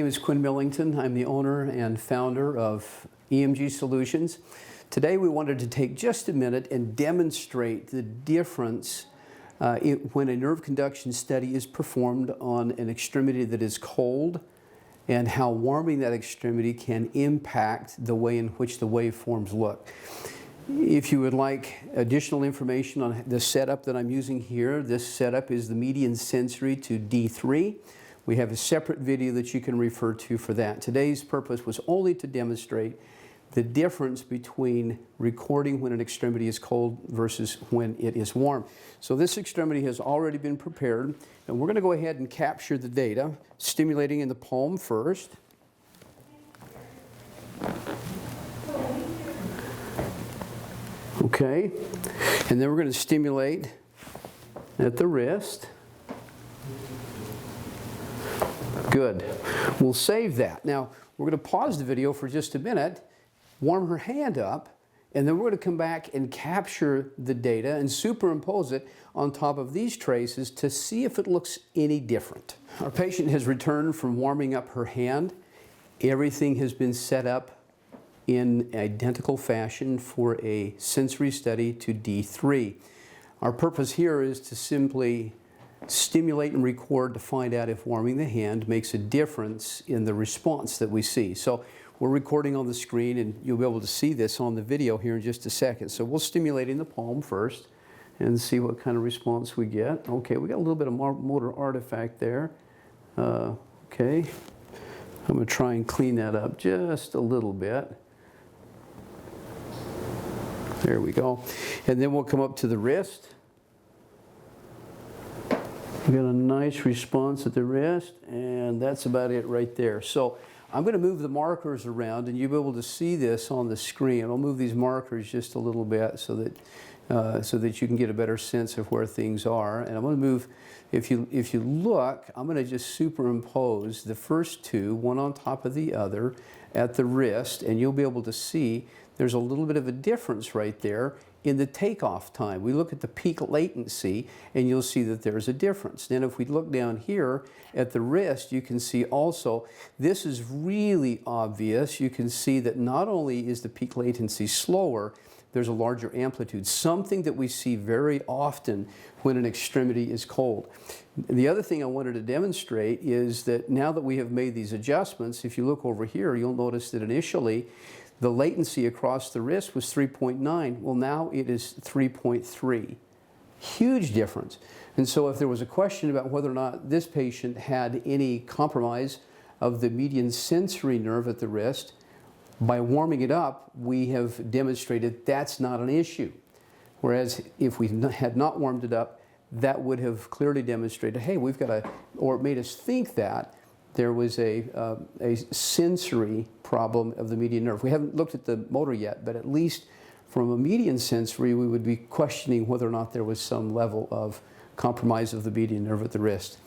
name is Quinn Millington. I'm the owner and founder of EMG Solutions. Today we wanted to take just a minute and demonstrate the difference when a nerve conduction study is performed on an extremity that is cold and how warming that extremity can impact the way in which the waveforms look. If you would like additional information on the setup that I'm using here, this setup is the median sensory to D3. We have a separate video that you can refer to for that. Today's purpose was only to demonstrate the difference between recording when an extremity is cold versus when it is warm. So this extremity has already been prepared, and we're going to go ahead and capture the data, stimulating in the palm first. Okay, and then we're going to stimulate at the wrist. Good. We'll save that. Now, we're going to pause the video for just a minute, warm her hand up, and then we're going to come back and capture the data and superimpose it on top of these traces to see if it looks any different. Our patient has returned from warming up her hand. Everything has been set up in identical fashion for a sensory study to D3. Our purpose here is to simply stimulate and record to find out if warming the hand makes a difference in the response that we see. So we're recording on the screen, and you'll be able to see this on the video here in just a second. So we'll stimulate in the palm first and see what kind of response we get. Okay, we got a little bit of motor artifact there. Okay, I'm going to try and clean that up just a little bit. There we go. And then we'll come up to the wrist. We got a nice response at the wrist, and that's about it right there. So I'm going to move the markers around, and you'll be able to see this on the screen. I'll move these markers just a little bit so that you can get a better sense of where things are. And I'm going to move, if you look, I'm going to just superimpose the first two, one on top of the other, at the wrist, and you'll be able to see there's a little bit of a difference right there in the takeoff time. We look at the peak latency, and you'll see that there's a difference. Then if we look down here at the wrist, you can see also, this is really obvious. You can see that not only is the peak latency slower, there's a larger amplitude, something that we see very often when an extremity is cold. The other thing I wanted to demonstrate is that now that we have made these adjustments, if you look over here, you'll notice that initially the latency across the wrist was 3.9. Well, now it is 3.3. Huge difference. And so if there was a question about whether or not this patient had any compromise of the median sensory nerve at the wrist, by warming it up, we have demonstrated that's not an issue. Whereas if we had not warmed it up, that would have clearly demonstrated, hey, we've got or it made us think that there was a sensory problem of the median nerve. We haven't looked at the motor yet, but at least from a median sensory, we would be questioning whether or not there was some level of compromise of the median nerve at the wrist.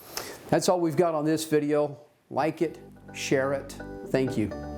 That's all we've got on this video. Like it, share it. Thank you.